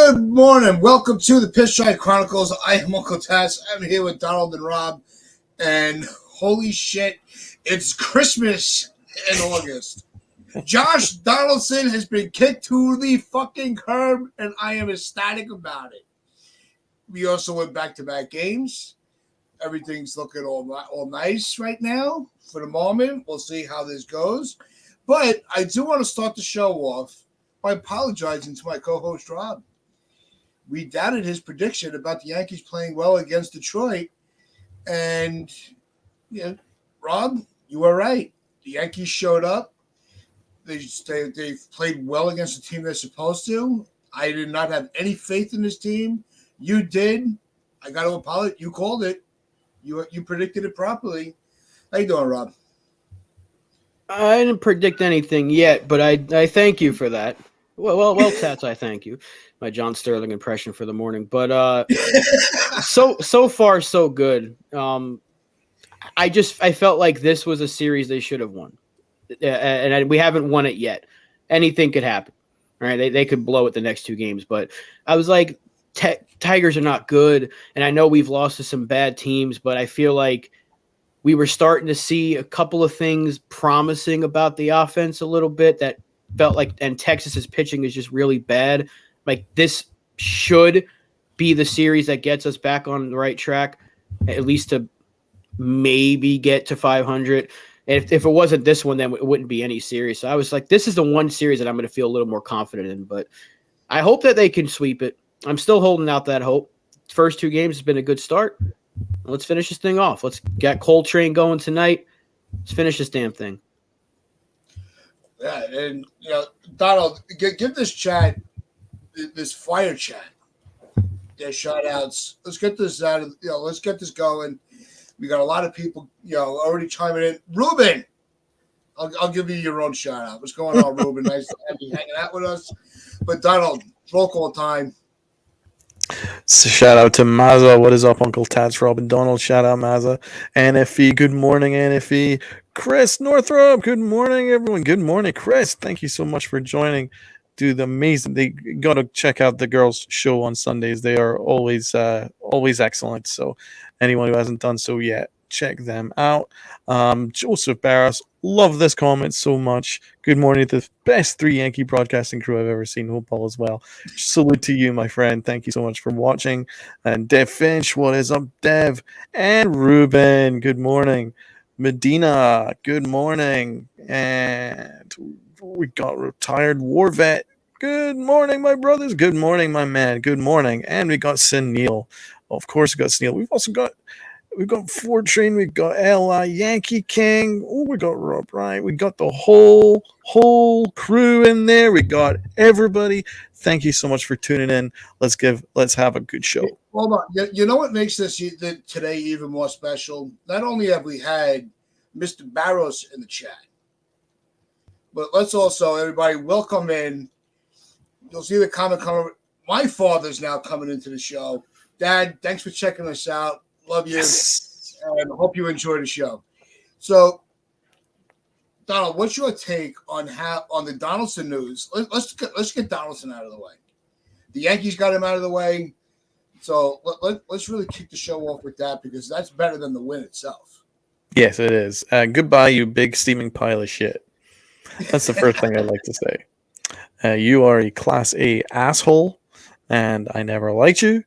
Good morning. Welcome to the Pitch Strike Chronicles. I am Uncle Taz. I'm here with Donald and Rob. And holy shit, it's Christmas in August. Josh Donaldson has been kicked to the fucking curb, and I am ecstatic about it. We also went back-to-back games. Everything's looking all nice right now for the moment. We'll see how this goes. But I do want to start the show off by apologizing to my co-host, Rob. We doubted his prediction about the Yankees playing well against Detroit. And, Rob, you were right. The Yankees showed up. They played well against the team they're supposed to. I did not have any faith in this team. You did. I got to apologize. You called it. You predicted it properly. How you doing, Rob? I didn't predict anything yet, but I thank you for that. Well, Tats, I thank you. My John Sterling impression for the morning, but so far so good. I felt like this was a series they should have won, and we haven't won it yet. Anything could happen, right? They could blow it the next two games, but I was like, Tigers are not good, and I know we've lost to some bad teams, but I feel like we were starting to see a couple of things promising about the offense a little bit that felt like, and Texas's pitching is just really bad. Like, this should be the series that gets us back on the right track, at least to maybe get to 500. And if it wasn't this one, then it wouldn't be any series. So I was like, this is the one series that I'm going to feel a little more confident in. But I hope that they can sweep it. I'm still holding out that hope. First two games has been a good start. Let's finish this thing off. Let's get Coltrane going tonight. Let's finish this damn thing. Yeah, and Donald, give this chat, this fire chat, their shout outs. Let's get this out of, let's get this going. We got a lot of people, already chiming in. Ruben, I'll give you your own shout out. What's going on, Ruben? Nice to have you hanging out with us. But Donald, roll call time. So shout out to Mazza. What is up, Uncle Tats, Rob, and Donald? Shout out Mazza. NFE, good morning, NFE. Chris Northrop, good morning, everyone. Good morning, Chris. Thank you so much for joining. Dude, amazing. They got to check out the girls' show on Sundays. They are always excellent. So anyone who hasn't done so yet, check them out. Joseph Barras, love this comment so much. Good morning to the best 3 Yankee broadcasting crew I've ever seen. Hope all as well. Salute to you, my friend. Thank you so much for watching. And Dev Finch, what is up, Dev? And Ruben, good morning. Medina, good morning. And we got retired war vet. Good morning, my brothers. Good morning, my man. Good morning. And we got Sin Neil. Of course, we got Neil. We've also got Fortune, we've got L.I. Yankee King, we got Rob Bryant, we got the whole crew in there, we got everybody. Thank you so much for tuning in. Let's have a good show. Hold on. You know what makes this today even more special? Not only have we had Mr. Barros in the chat, but let's also, everybody, welcome in. You'll see the comment coming. My father's now coming into the show. Dad, thanks for checking us out. Love you, yes. And hope you enjoy the show. So, Donald, what's your take on the Donaldson news? Let's get Donaldson out of the way. The Yankees got him out of the way, so let's really kick the show off with that because that's better than the win itself. Yes, it is. Goodbye, you big steaming pile of shit. That's the first thing I'd like to say. You are a Class A asshole, and I never liked you.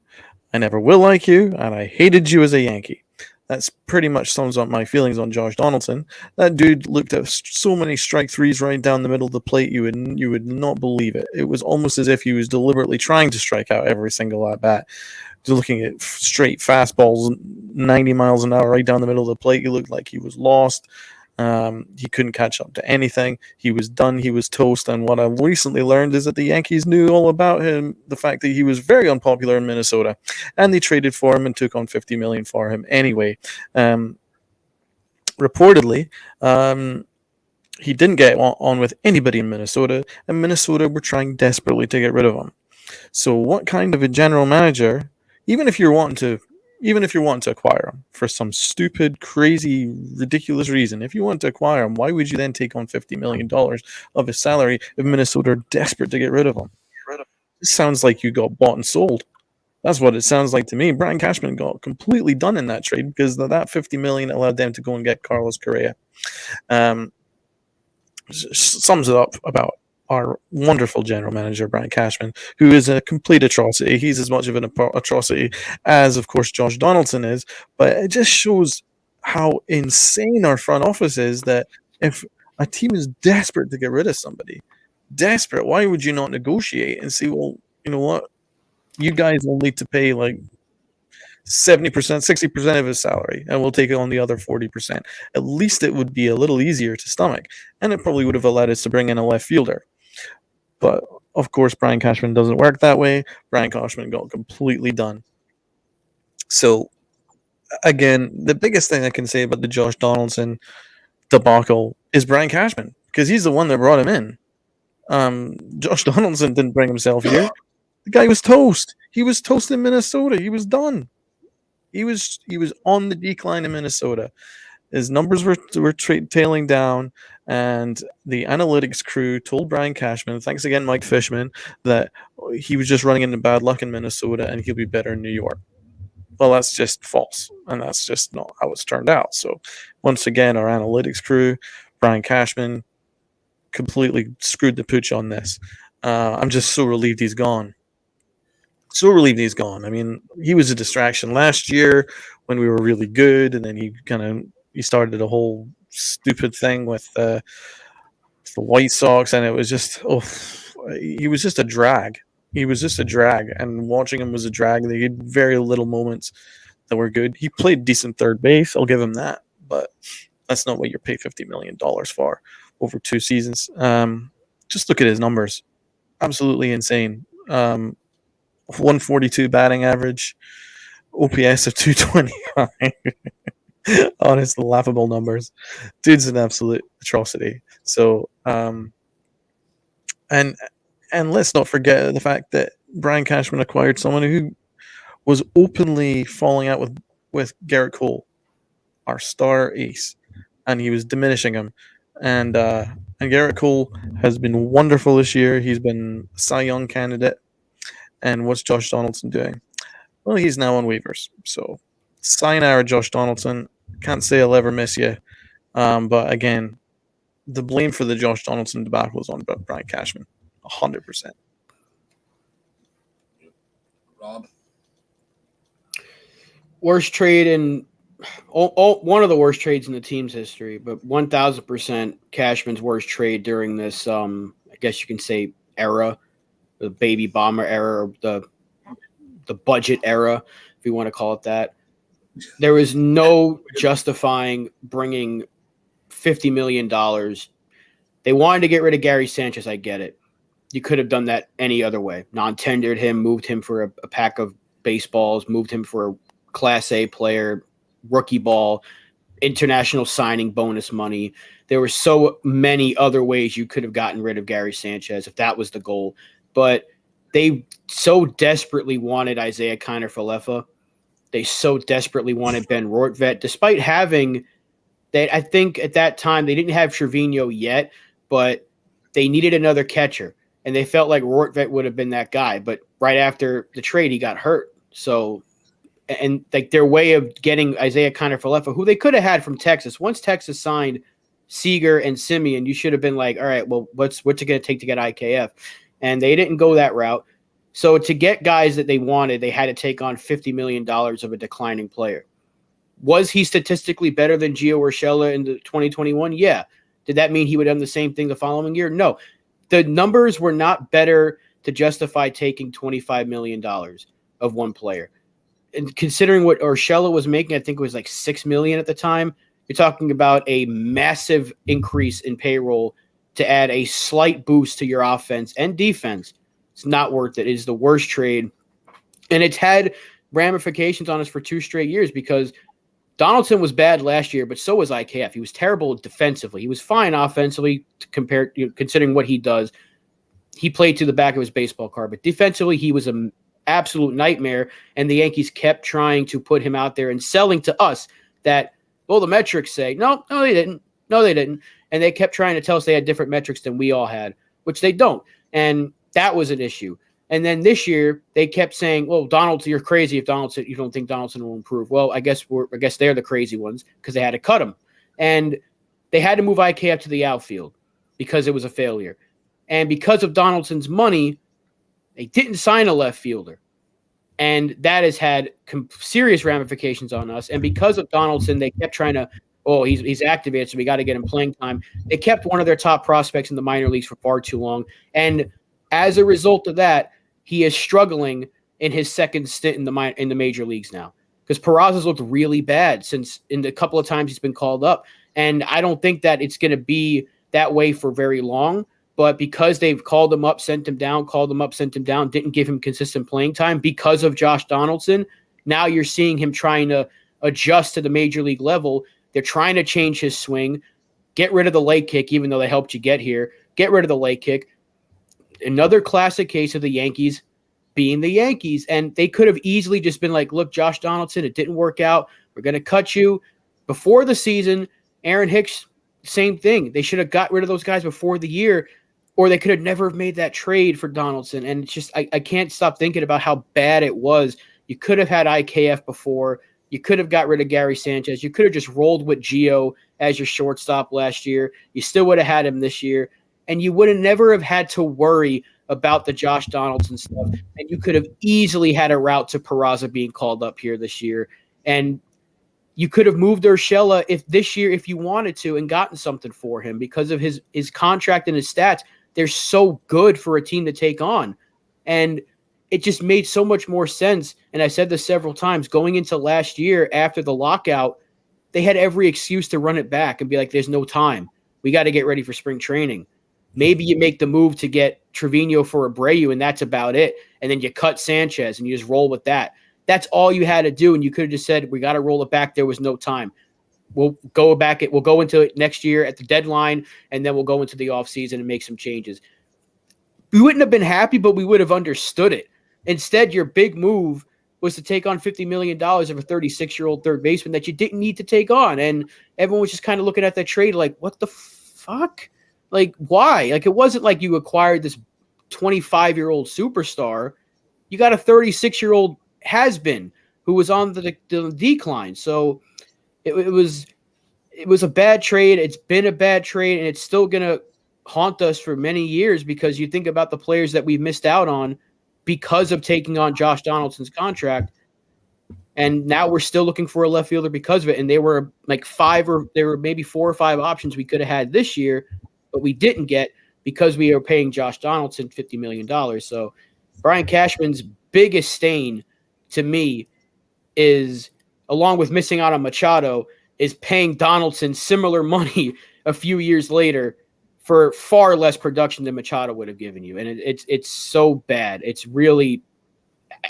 I never will like you, and I hated you as a Yankee. That's pretty much sums up my feelings on Josh Donaldson. That dude looked at so many strike threes right down the middle of the plate, you would not believe it. It was almost as if he was deliberately trying to strike out every single at bat. Looking at straight fastballs, 90 miles an hour right down the middle of the plate. He looked like he was lost. He couldn't catch up to anything. He was done. He was toast. And what I've recently learned is that the Yankees knew all about him, the fact that he was very unpopular in Minnesota, and they traded for him and took on $50 million for him anyway. Reportedly, he didn't get on with anybody in Minnesota, and Minnesota were trying desperately to get rid of him. So what kind of a general manager, even if you're wanting to acquire him for some stupid, crazy, ridiculous reason, if you want to acquire him, why would you then take on $50 million of his salary if Minnesota are desperate to get rid of him? This sounds like you got bought and sold. That's what it sounds like to me. Brian Cashman got completely done in that trade because that $50 million allowed them to go and get Carlos Correa. Sums it up about our wonderful general manager, Brian Cashman, who is a complete atrocity. He's as much of an atrocity as, of course, Josh Donaldson is. But it just shows how insane our front office is, that if a team is desperate to get rid of somebody, desperate, why would you not negotiate and say, well, you know what? You guys will need to pay like 70%, 60% of his salary, and we'll take on the other 40%. At least it would be a little easier to stomach, and it probably would have allowed us to bring in a left fielder. But, of course, Brian Cashman doesn't work that way. Brian Cashman got completely done. So, again, the biggest thing I can say about the Josh Donaldson debacle is Brian Cashman, because he's the one that brought him in. Josh Donaldson didn't bring himself here. The guy was toast. He was toast in Minnesota. He was done. He was on the decline in Minnesota. His numbers were tailing down, and the analytics crew told Brian Cashman, thanks again, Mike Fishman, that he was just running into bad luck in Minnesota and he'll be better in New York. Well, that's just false, and that's just not how it's turned out. So, once again, our analytics crew, Brian Cashman, completely screwed the pooch on this. I'm just so relieved he's gone. So relieved he's gone. I mean, he was a distraction last year when we were really good, and then he started a whole stupid thing with the White Sox, and it was just he was just a drag. He was just a drag, and watching him was a drag. They had very little moments that were good. He played decent third base. I'll give him that, but that's not what you're paid $50 million for over 2 seasons. Just look at his numbers. Absolutely insane. 142 batting average, OPS of 225. Honestly, laughable numbers. Dude's an absolute atrocity. So, and let's not forget the fact that Brian Cashman acquired someone who was openly falling out with Garrett Cole, our star ace, and he was diminishing him. And Garrett Cole has been wonderful this year. He's been a Cy Young candidate. And what's Josh Donaldson doing? Well, he's now on waivers. So, sayonara, Josh Donaldson. Can't say I'll ever miss you. But again, the blame for the Josh Donaldson debacle is on Brian Cashman. 100%. Rob? Worst trade in one of the worst trades in the team's history, but 1,000% Cashman's worst trade during this, I guess you can say, era. The baby bomber era, or the budget era, if you want to call it that. There was no justifying bringing $50 million. They wanted to get rid of Gary Sanchez. I get it. You could have done that any other way. Non-tendered him, moved him for a pack of baseballs, moved him for a Class A player, rookie ball, international signing bonus money. There were so many other ways you could have gotten rid of Gary Sanchez if that was the goal. But they so desperately wanted Isaiah Kiner-Falefa. They so desperately wanted Ben Rortvedt, despite having that. I think at that time they didn't have Trevino yet, but they needed another catcher, and they felt like Rortvedt would have been that guy. But right after the trade, he got hurt. So, and like their way of getting Isaiah Kiner-Falefa, who they could have had from Texas. Once Texas signed Seager and Simeon, you should have been like, all right, well, what's it going to take to get IKF? And they didn't go that route. So to get guys that they wanted, they had to take on $50 million of a declining player. Was he statistically better than Gio Urshela in the 2021? Yeah. Did that mean he would have done the same thing the following year? No. The numbers were not better to justify taking $25 million of one player. And considering what Urshela was making, I think it was like $6 million at the time. You're talking about a massive increase in payroll to add a slight boost to your offense and defense. It's not worth it. It is the worst trade. And it's had ramifications on us for 2 straight years because Donaldson was bad last year, but so was IKF. He was terrible defensively. He was fine offensively compared, considering what he does. He played to the back of his baseball card, but defensively he was an absolute nightmare, and the Yankees kept trying to put him out there and selling to us that, well, the metrics say, no, they didn't. No, they didn't. And they kept trying to tell us they had different metrics than we all had, which they don't. And that was an issue. And then this year they kept saying, "Well, Donaldson, you're crazy if you don't think Donaldson will improve." Well, I guess they're the crazy ones because they had to cut him, and they had to move IKF to the outfield because it was a failure, and because of Donaldson's money, they didn't sign a left fielder, and that has had serious ramifications on us. And because of Donaldson, they kept trying to. Oh, he's activated, so we got to get him playing time. They kept one of their top prospects in the minor leagues for far too long, and as a result of that, he is struggling in his second stint in the major leagues now because Peraza's looked really bad since in the couple of times he's been called up. And I don't think that it's going to be that way for very long. But because they've called him up, sent him down, called him up, sent him down, didn't give him consistent playing time because of Josh Donaldson, now you're seeing him trying to adjust to the major league level. They're trying to change his swing, get rid of the leg kick, even though they helped you get here, get rid of the leg kick. Another classic case of the Yankees being the Yankees. And they could have easily just been like, look, Josh Donaldson, it didn't work out. We're going to cut you. Before the season, Aaron Hicks, same thing. They should have got rid of those guys before the year, or they could have never made that trade for Donaldson. And it's just, I can't stop thinking about how bad it was. You could have had IKF before. You could have got rid of Gary Sanchez. You could have just rolled with Gio as your shortstop last year. You still would have had him this year. And you would have never have had to worry about the Josh Donaldson stuff. And you could have easily had a route to Peraza being called up here this year. And you could have moved Urshela if you wanted to and gotten something for him because of his contract and his stats. They're so good for a team to take on. And it just made so much more sense. And I said this several times, going into last year after the lockout, they had every excuse to run it back and be like, there's no time. We got to get ready for spring training. Maybe you make the move to get Trevino for Abreu, and that's about it. And then you cut Sanchez, and you just roll with that. That's all you had to do, and you could have just said, we got to roll it back. There was no time. We'll go into it next year at the deadline, and then we'll go into the offseason and make some changes. We wouldn't have been happy, but we would have understood it. Instead, your big move was to take on $50 million of a 36-year-old third baseman that you didn't need to take on. And everyone was just kind of looking at that trade like, what the fuck? Like, why? Like, it wasn't like you acquired this 25-year-old superstar. You got a 36-year-old has-been who was on the decline. So it was a bad trade. It's been a bad trade, and it's still going to haunt us for many years because you think about the players that we've missed out on because of taking on Josh Donaldson's contract. And now we're still looking for a left fielder because of it. And there were maybe 4 or 5 options we could have had this year, but we didn't get because we are paying Josh Donaldson $50 million. So Brian Cashman's biggest stain to me is, along with missing out on Machado, is paying Donaldson similar money a few years later for far less production than Machado would have given you. And it's so bad. It's really,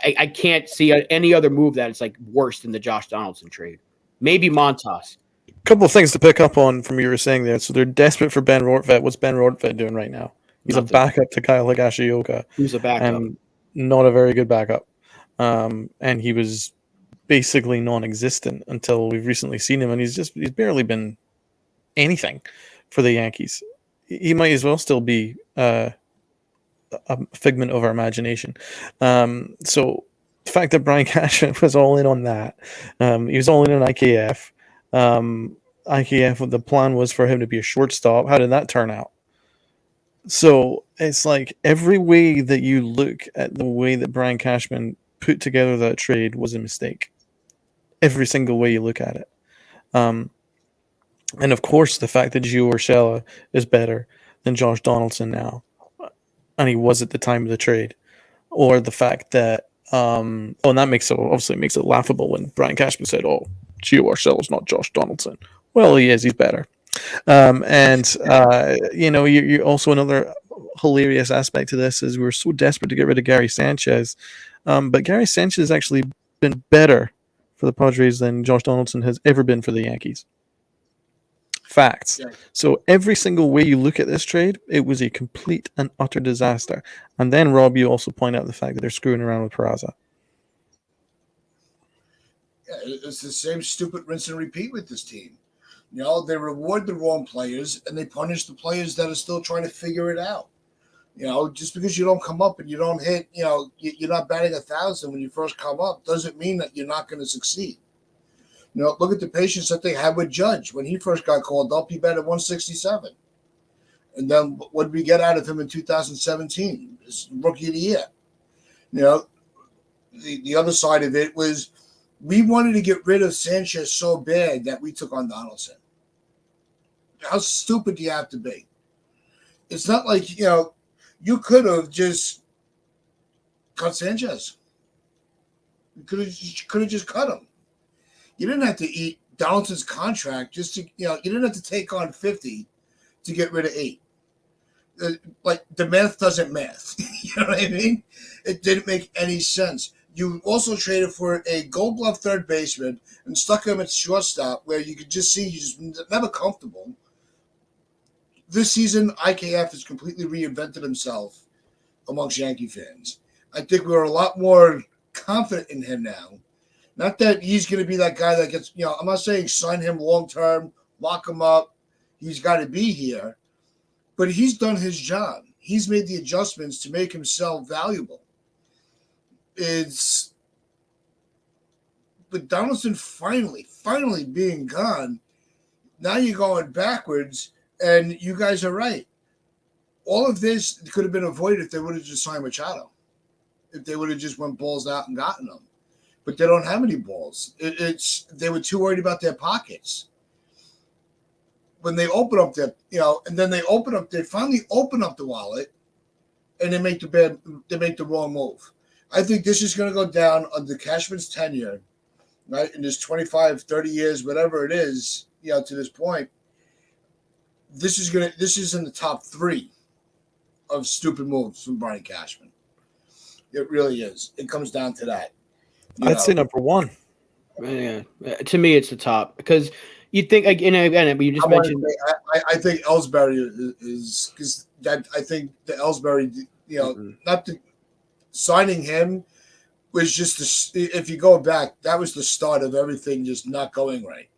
I can't see any other move that is like worse than the Josh Donaldson trade. Maybe Montas. Couple of things to pick up on from what you were saying there. So they're desperate for Ben Rortvedt. What's Ben Rortvedt doing right now? He's a backup to Kyle Higashioka. Who's a backup? And not a very good backup. And he was basically non-existent until we've recently seen him, and he's barely been anything for the Yankees. He might as well still be a figment of our imagination. So the fact that Brian Cashman was all in on that, he was all in on IKF. IKF, the plan was for him to be a shortstop. How did that turn out? So it's like every way that you look at the way that Brian Cashman put together that trade was a mistake. Every single way you look at it. And of course, the fact that Gio Urshela is better than Josh Donaldson now, and he was at the time of the trade, or the fact that, and that makes it laughable when Brian Cashman said, "Oh, Gio Urshela is not Josh Donaldson." Well, he is. He's better. You also, another hilarious aspect to this is we're so desperate to get rid of Gary Sanchez, but Gary Sanchez has actually been better for the Padres than Josh Donaldson has ever been for the Yankees. Facts. Yeah. So every single way you look at this trade, it was a complete and utter disaster. And then, Rob, you also point out the fact that they're screwing around with Peraza. Yeah, it's the same stupid rinse and repeat with this team. You know, they reward the wrong players and they punish the players that are still trying to figure it out. Just because you don't come up and you don't hit, you're not batting 1,000 when you first come up doesn't mean that you're not going to succeed. Look at the patience that they had with Judge when he first got called up. He batted 167, and then what did we get out of him in 2017? His rookie of the year. The other side of it was we wanted to get rid of Sanchez so bad that we took on Donaldson. How stupid do you have to be? It's not like, you could have just cut Sanchez. You could have just cut him. You didn't have to eat Donaldson's contract just to, you didn't have to take on 50 to get rid of 8. Like, the math doesn't math. You know what I mean? It didn't make any sense. You also traded for a Gold Glove third baseman and stuck him at shortstop where you could just see he's just never comfortable. This season, IKF has completely reinvented himself amongst Yankee fans. I think we're a lot more confident in him now. Not that he's going to be that guy that gets, I'm not saying sign him long-term, lock him up. He's got to be here. But he's done his job. He's made the adjustments to make himself valuable. But Donaldson finally being gone, now you're going backwards, and you guys are right. All of this could have been avoided if they would have just signed Machado. If they would have just went balls out and gotten them. But they don't have any balls. They were too worried about their pockets. When they open up their, and then they finally open up the wallet, and they make the wrong move. I think this is going to go down under Cashman's tenure, right? In this 25, 30 years, whatever it is, to this point. This is in the top 3 of stupid moves from Brian Cashman. It really is. It comes down to that. I'd say number 1. Yeah, to me, it's the top because you think again. You just mentioned. I think Ellsbury is because that I think the Ellsbury, not the signing him was just if you go back, that was the start of everything just not going right.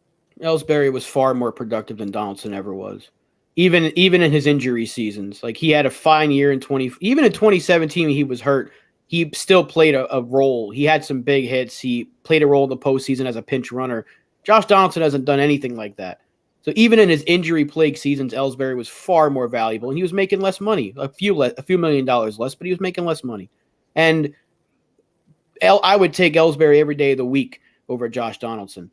Ellsbury was far more productive than Donaldson ever was. Even in his injury seasons, like he had a fine year in 2017 when he was hurt. He still played a role. He had some big hits. He played a role in the postseason as a pinch runner. Josh Donaldson hasn't done anything like that. So even in his injury-plagued seasons, Ellsbury was far more valuable, and he was making less money, a few $1 million less, but he was making less money. And I would take Ellsbury every day of the week over Josh Donaldson,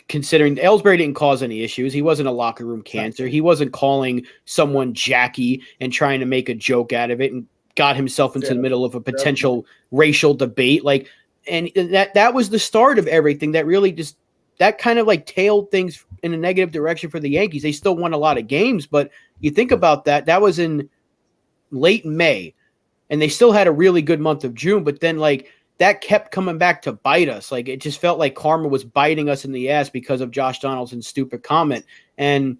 considering Ellsbury didn't cause any issues. He wasn't a locker room cancer. He wasn't calling someone Jackie and trying to make a joke out of it and got himself into the middle of a potential racial debate. And that was the start of everything that really just that kind of tailed things in a negative direction for the Yankees. They still won a lot of games, but you think about that was in late May and they still had a really good month of June, but then that kept coming back to bite us. It just felt like karma was biting us in the ass because of Josh Donaldson's stupid comment. And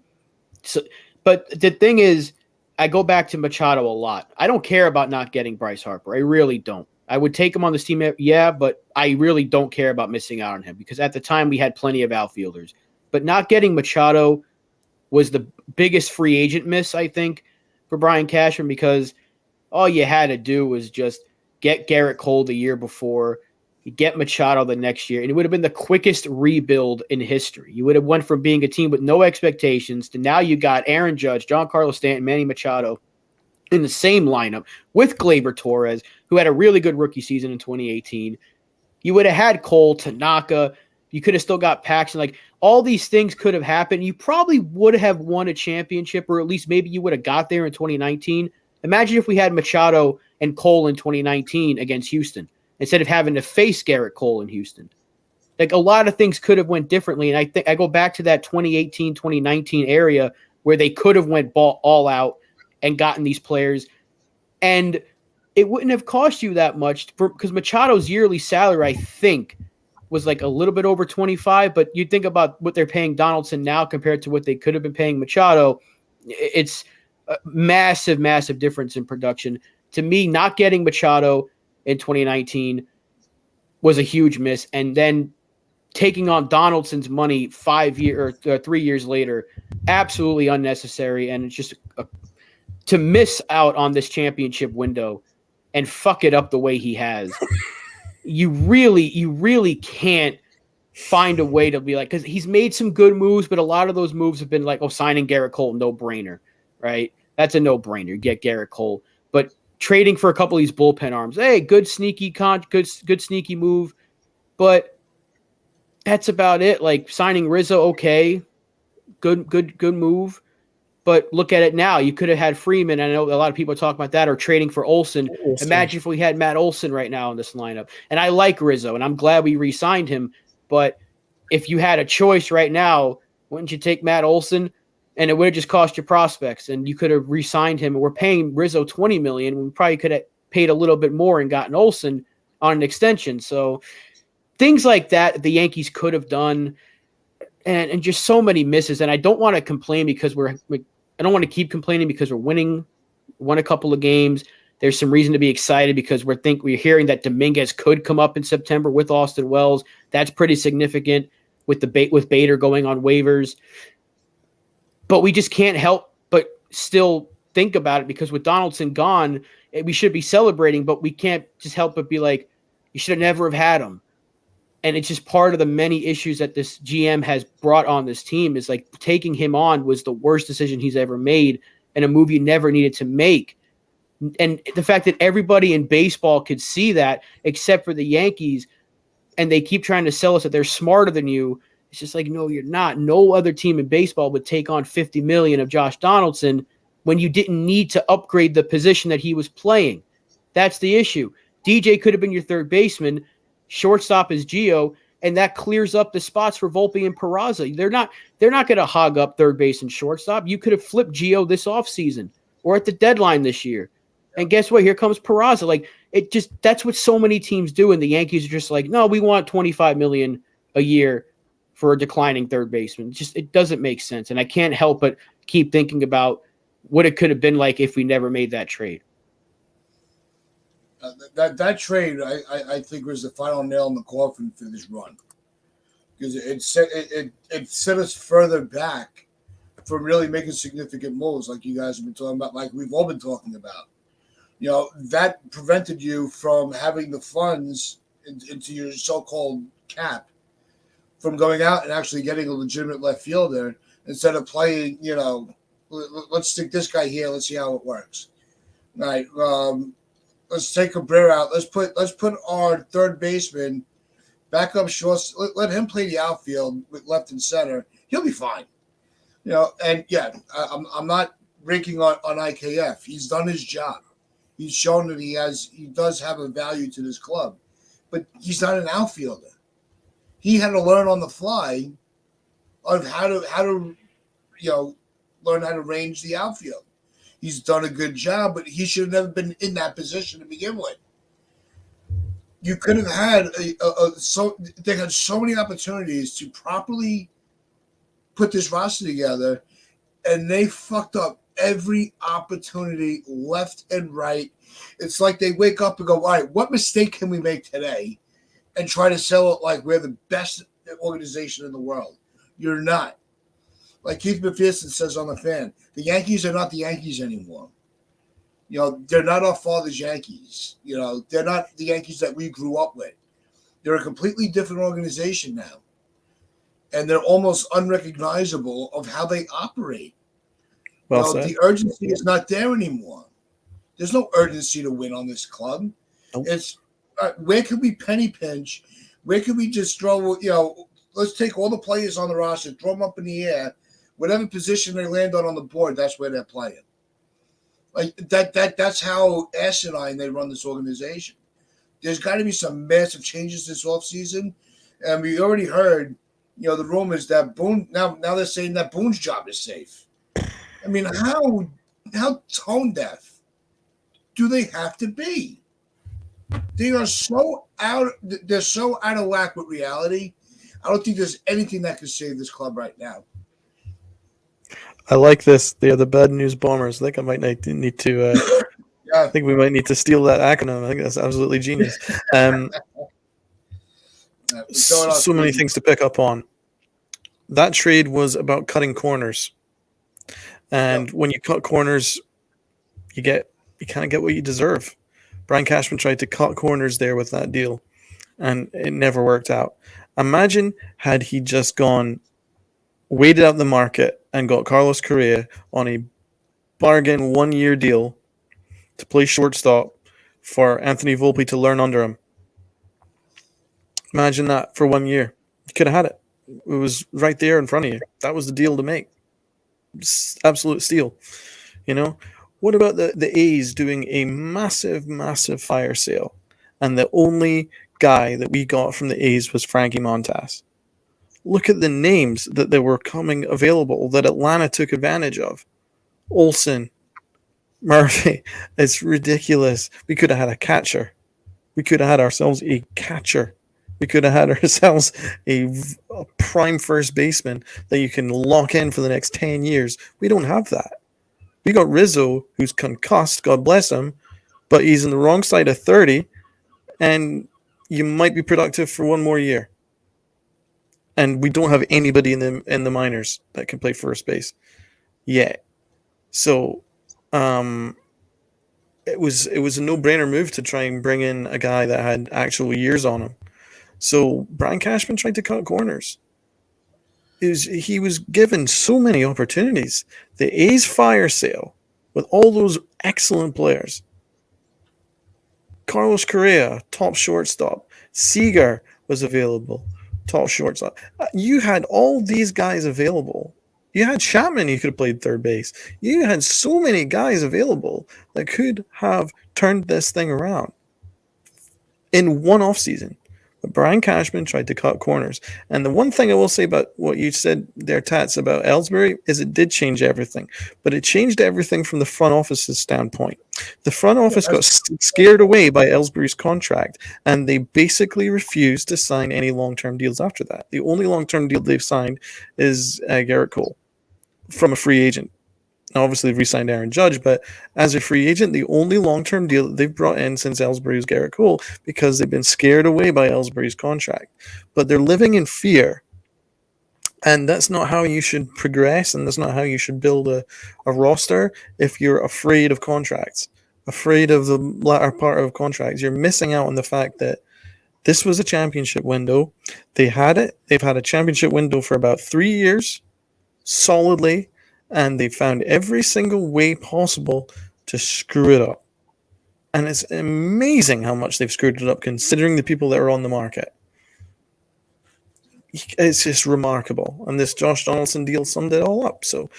so, but the thing is, I go back to Machado a lot. I don't care about not getting Bryce Harper. I really don't. I would take him on this team, yeah, but I really don't care about missing out on him because at the time we had plenty of outfielders. But not getting Machado was the biggest free agent miss, I think, for Brian Cashman because all you had to do was just get Garrett Cole the year before, get Machado the next year, and it would have been the quickest rebuild in history. You would have went from being a team with no expectations to now you got Aaron Judge, Giancarlo Stanton, Manny Machado in the same lineup with Gleyber Torres, who had a really good rookie season in 2018. You would have had Cole, Tanaka. You could have still got Paxton. All these things could have happened. You probably would have won a championship, or at least maybe you would have got there in 2019. Imagine if we had Machado and Cole in 2019 against Houston, instead of having to face Garrett Cole in Houston. A lot of things could have went differently. And I think I go back to that 2018, 2019 area where they could have went all out and gotten these players. And it wouldn't have cost you that much because Machado's yearly salary, I think, was a little bit over 25. But you think about what they're paying Donaldson now compared to what they could have been paying Machado. It's a massive, massive difference in production. To me, not getting Machado in 2019 was a huge miss. And then taking on Donaldson's money 3 years later, absolutely unnecessary. And it's just to miss out on this championship window and fuck it up the way he has, you really can't find a way to be like, because he's made some good moves, but a lot of those moves have been like, oh, signing Garrett Cole, no brainer, right? That's a no brainer. Get Garrett Cole, but trading for a couple of these bullpen arms, hey, good sneaky move, but that's about it. Like signing Rizzo, okay, good move. But look at it now. You could have had Freeman. I know a lot of people are talking about that, or trading for Olsen. Imagine if we had Matt Olson right now in this lineup. And I like Rizzo, and I'm glad we re-signed him. But if you had a choice right now, wouldn't you take Matt Olson? And it would have just cost you prospects, and you could have re-signed him. And we're paying Rizzo $20 million. We probably could have paid a little bit more and gotten Olson on an extension. So things like that the Yankees could have done, and just so many misses. And I don't want to complain because I don't want to keep complaining because we're won a couple of games. There's some reason to be excited because we're hearing that Dominguez could come up in September with Austin Wells. That's pretty significant with with Bader going on waivers. But we just can't help but still think about it because with Donaldson gone, we should be celebrating, but we can't just help but be like, you should have never have had him. And it's just part of the many issues that this GM has brought on this team is like taking him on was the worst decision he's ever made and a move you never needed to make. And the fact that everybody in baseball could see that except for the Yankees, and they keep trying to sell us that they're smarter than you. It's just like, no, you're not. No other team in baseball would take on $50 million of Josh Donaldson when you didn't need to upgrade the position that he was playing. That's the issue. DJ could have been your third baseman. Shortstop is Gio, and that clears up the spots for Volpe and Peraza. They're not going to hog up third base and shortstop. You could have flipped Gio this offseason or at the deadline this year. And guess what? Here comes Peraza. Like that's what so many teams do, and the Yankees are just like, no, we want $25 million a year for a declining third baseman. It doesn't make sense, and I can't help but keep thinking about what it could have been like if we never made that trade. That trade, I think, was the final nail in the coffin for this run because it set us further back from really making significant moves, like you guys have been talking about, like we've all been talking about. You know, that prevented you from having the funds into your so-called cap from going out and actually getting a legitimate left fielder instead of playing. You know, let's stick this guy here. Let's see how it works. All right. Let's take Cabrera out. Let's put our third baseman back up short. Let him play the outfield with left and center. He'll be fine. You know, and yeah, I'm not ranking on IKF. He's done his job. He's shown that he does have a value to this club, but he's not an outfielder. He had to learn on the fly of how to learn how to range the outfield. He's done a good job, but he should have never been in that position to begin with. You could have had they had so many opportunities to properly put this roster together, and they fucked up every opportunity left and right. It's like they wake up and go, all right, what mistake can we make today? And try to sell it like we're the best organization in the world. You're not. Like Keith McPherson says on The Fan, the Yankees are not the Yankees anymore. You know, they're not our father's Yankees. You know, they're not the Yankees that we grew up with. They're a completely different organization now. And they're almost unrecognizable of how they operate. Well, the urgency is not there anymore. There's no urgency to win on this club. Nope. It's where can we penny pinch? Where can we just throw, let's take all the players on the roster, throw them up in the air. Whatever position they land on the board, that's where they're playing. Like that's how asinine they run this organization. There's got to be some massive changes this offseason. And we already heard, the rumors that Boone, now they're saying that Boone's job is safe. I mean, how tone deaf do they have to be? They are so out of whack with reality. I don't think there's anything that can save this club right now. I like this. They are the bad news bombers. I think I might need to. Yeah. I think we might need to steal that acronym. I think that's absolutely genius. So many things to pick up on. That trade was about cutting corners, and when you cut corners, You kind of get what you deserve. Brian Cashman tried to cut corners there with that deal, and it never worked out. Imagine had he just gone, waited out the market, and got Carlos Correa on a bargain 1-year deal to play shortstop for Anthony Volpe to learn under him. Imagine that for 1 year. You could have had it. It was right there in front of you. That was the deal to make. Absolute steal. You know? What about the A's doing a massive, massive fire sale? And the only guy that we got from the A's was Frankie Montas. Look at the names that they were coming available that Atlanta took advantage of. Olson, Murphy. It's ridiculous. We could have had a catcher. We could have had ourselves a catcher. We could have had ourselves a prime first baseman that you can lock in for the next 10 years. We don't have that. We got Rizzo, who's concussed, God bless him, but he's on the wrong side of 30, and you might be productive for 1 more year. And we don't have anybody in the minors that can play first base yet. So it was a no-brainer move to try and bring in a guy that had actual years on him. So Brian Cashman tried to cut corners. He was given so many opportunities. The A's fire sale with all those excellent players. Carlos Correa, top shortstop. Seager was available, top shortstop. You had all these guys available. You had Chapman, you could have played third base. You had so many guys available that could have turned this thing around in one offseason. But Brian Cashman tried to cut corners. And the one thing I will say about what you said there, Tats, about Ellsbury is it did change everything. But it changed everything from the front office's standpoint. The front office got scared away by Ellsbury's contract, and they basically refused to sign any long-term deals after that. The only long-term deal they've signed is Garrett Cole from a free agent. Now, obviously, they've re-signed Aaron Judge, but as a free agent, the only long-term deal that they've brought in since Ellsbury was Garrett Cole because they've been scared away by Ellsbury's contract. But they're living in fear, and that's not how you should progress, and that's not how you should build a roster if you're afraid of contracts, afraid of the latter part of contracts. You're missing out on the fact that this was a championship window. They had it. They've had a championship window for about 3 years, solidly, and they found every single way possible to screw it up. And it's amazing how much they've screwed it up considering the people that are on the market. It's just remarkable. And this Josh Donaldson deal summed it all up. So,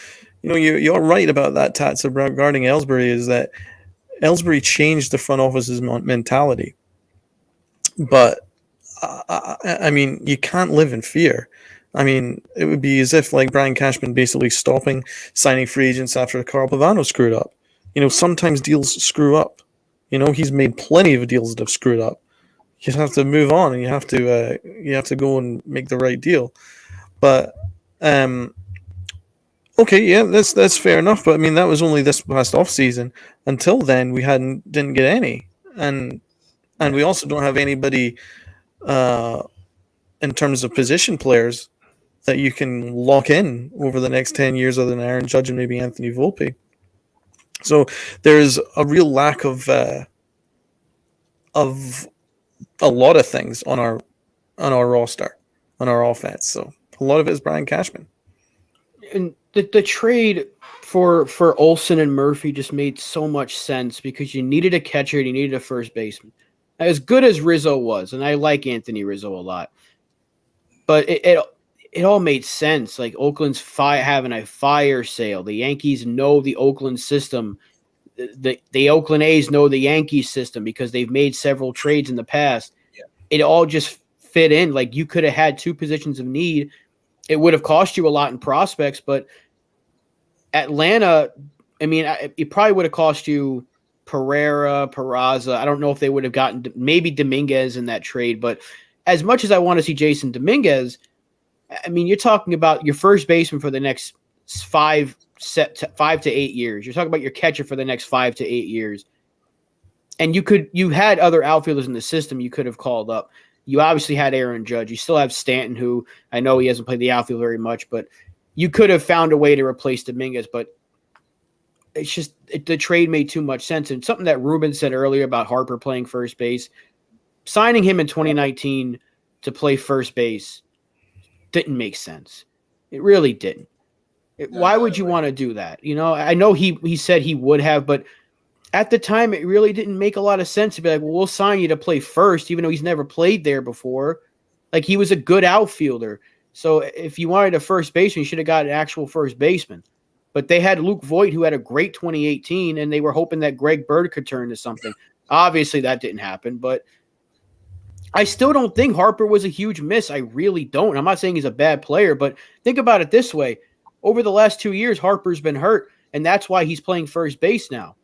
you're right about that, Tats, regarding Ellsbury, is that Ellsbury changed the front office's mentality. But, I mean, you can't live in fear. I mean, it would be as if like Brian Cashman basically stopping signing free agents after Carl Pavano screwed up. Sometimes deals screw up. He's made plenty of deals that have screwed up. You have to move on, and you have to go and make the right deal. But okay, yeah, that's fair enough. But I mean, that was only this past off season. Until then, we didn't get any, and we also don't have anybody in terms of position players that you can lock in over the next 10 years other than Aaron Judge and maybe Anthony Volpe. So there's a real lack of a lot of things on our roster, on our offense. So a lot of it is Brian Cashman. And the trade for Olson and Murphy just made so much sense because you needed a catcher and you needed a first baseman. As good as Rizzo was, and I like Anthony Rizzo a lot, but it all made sense. Like Oakland's having a fire sale. The Yankees know the Oakland system. The Oakland A's know the Yankees system because they've made several trades in the past. Yeah. It all just fit in. Like you could have had 2 positions of need. It would have cost you a lot in prospects, but Atlanta, I mean, it probably would have cost you Peraza. I don't know if they would have gotten maybe Dominguez in that trade, but as much as I want to see Jason Dominguez, I mean, you're talking about your first baseman for the next 5 to 8 years. You're talking about your catcher for the next 5 to 8 years. And you had other outfielders in the system you could have called up. You obviously had Aaron Judge. You still have Stanton, who I know he hasn't played the outfield very much, but you could have found a way to replace Dominguez. But it's just the trade made too much sense. And something that Ruben said earlier about Harper playing first base, signing him in 2019 to play first base didn't make sense. It really didn't. Why would you want to do that? I know he said he would have, but at the time, it really didn't make a lot of sense to be like, well, we'll sign you to play first, even though he's never played there before. Like, he was a good outfielder. So if you wanted a first baseman, you should have got an actual first baseman. But they had Luke Voigt, who had a great 2018, and they were hoping that Greg Bird could turn to something. Obviously, that didn't happen, but I still don't think Harper was a huge miss. I really don't. I'm not saying he's a bad player, but think about it this way. Over the last 2 years, Harper's been hurt, and that's why he's playing first base now.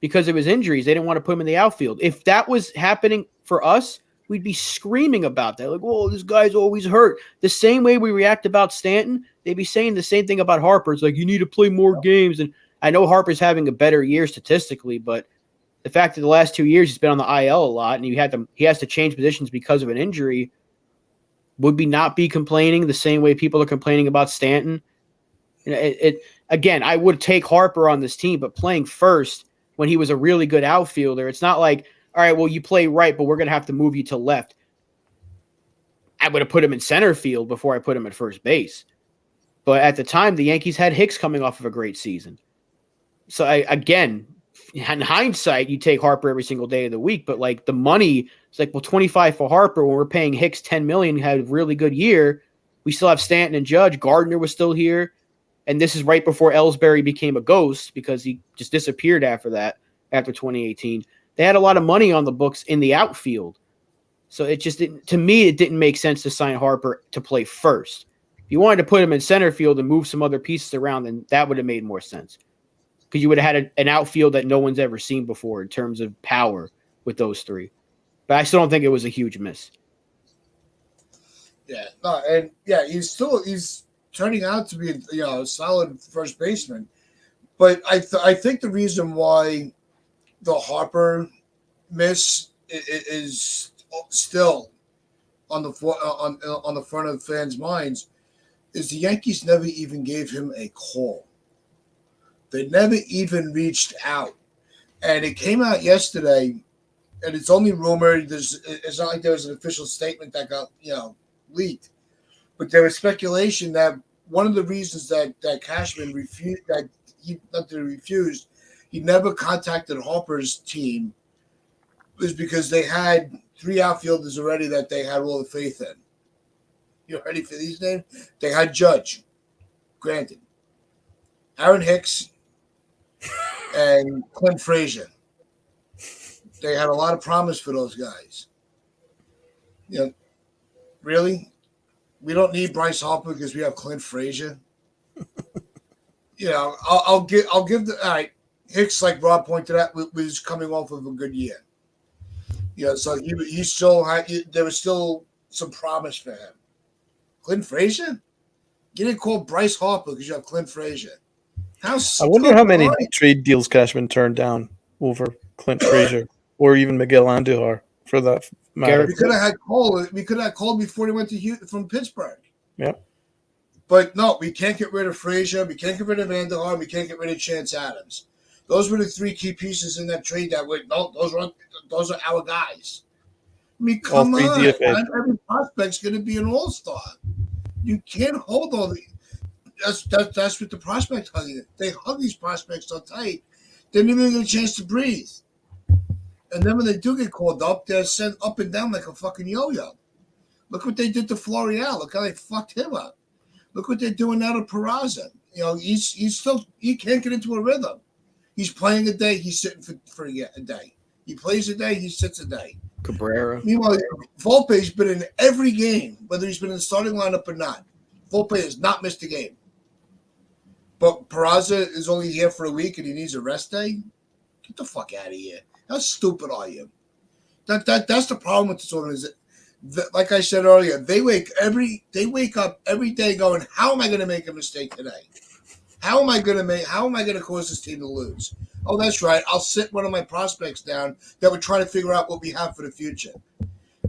Because of his injuries, they didn't want to put him in the outfield. If that was happening for us, we'd be screaming about that. Like, whoa, this guy's always hurt. The same way we react about Stanton, they'd be saying the same thing about Harper. It's like, you need to play more games. And I know Harper's having a better year statistically, but the fact that the last 2 years he's been on the IL a lot and he has to change positions because of an injury, would we not be complaining the same way people are complaining about Stanton? Again, I would take Harper on this team, but playing first when he was a really good outfielder, it's not like, all right, well, you play right, but we're going to have to move you to left. I would have put him in center field before I put him at first base. But at the time, the Yankees had Hicks coming off of a great season. So, again, in hindsight, you take Harper every single day of the week, but like the money, it's like, well, 25 for Harper when we're paying Hicks $10 million, had a really good year. We still have Stanton and Judge. Gardner was still here. And this is right before Ellsbury became a ghost because he just disappeared after 2018. They had a lot of money on the books in the outfield. So it just didn't, to me, it didn't make sense to sign Harper to play first. If you wanted to put him in center field and move some other pieces around, then that would have made more sense. Because you would have had an outfield that no one's ever seen before in terms of power with those three. But I still don't think it was a huge miss. Yeah, no, and yeah, he's turning out to be a solid first baseman. But I think the reason why the Harper miss is still on the front of fans' minds is the Yankees never even gave him a call. They never even reached out. And it came out yesterday, and it's only rumored. It's not like there was an official statement that got leaked. But there was speculation that one of the reasons that Cashman refused, he never contacted Harper's team, was because they had 3 outfielders already that they had all the faith in. You ready for these names? They had Judge, granted, Aaron Hicks, and Clint Frazier. They had a lot of promise for those guys. Really? We don't need Bryce Harper because we have Clint Frazier. I'll give the all right. Hicks, like Rob pointed out, was coming off of a good year. So he still had. There was still some promise for him. Clint Frazier? You didn't call Bryce Harper because you have Clint Frazier. I wonder how many trade deals Cashman turned down over Clint Frazier or even Miguel Andujar for that matter. We could have had Cole. We could have Cole before he went to from Pittsburgh. Yep. But no, we can't get rid of Frazier. We can't get rid of Andujar. We can't get rid of Chance Adams. Those were the 3 key pieces in that trade that were those are our guys. I mean, come on. Not every prospect's going to be an all-star. You can't hold all the. That's what the prospect hugging. They hug these prospects so tight, they don't even get a chance to breathe. And then when they do get called up, they're sent up and down like a fucking yo-yo. Look what they did to Florial. Look how they fucked him up. Look what they're doing now to Peraza. He can't get into a rhythm. He's playing a day, he's sitting for a day. He plays a day, he sits a day. Cabrera. Meanwhile, Volpe's been in every game, whether he's been in the starting lineup or not. Volpe has not missed a game. But Peraza is only here for a week and he needs a rest day? Get the fuck out of here. How stupid are you? That's the problem with this organization. Like I said earlier, they wake up every day going, how am I going to make a mistake today? How am I going to cause this team to lose? Oh, that's right. I'll sit one of my prospects down that we're trying to figure out what we have for the future.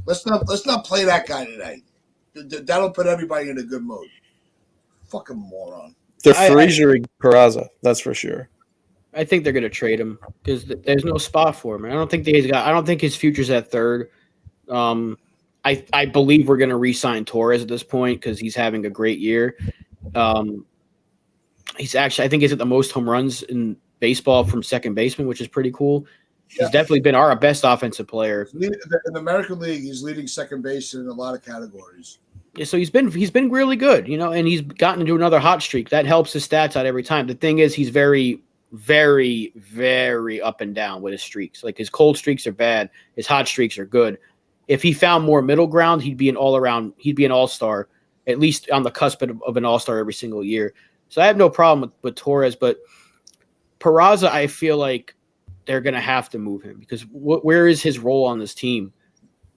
Let's not play that guy today. That'll put everybody in a good mood. Fucking moron. They're Fraziering Peraza, that's for sure. I think they're going to trade him because there's no spot for him. I don't think I don't think his future's at third. I believe we're going to re-sign Torres at this point because he's having a great year. He's actually, I think he's at the most home runs in baseball from second baseman, which is pretty cool. He's definitely been our best offensive player. In the American League, he's leading second base in a lot of categories. Yeah, so he's been really good, and he's gotten into another hot streak. That helps his stats out every time. The thing is, he's very, very, very up and down with his streaks. Like his cold streaks are bad, his hot streaks are good. If he found more middle ground, he'd be an all-star, at least on the cusp of an all-star every single year. So I have no problem with Torres, but Peraza, I feel like they're going to have to move him because where is his role on this team?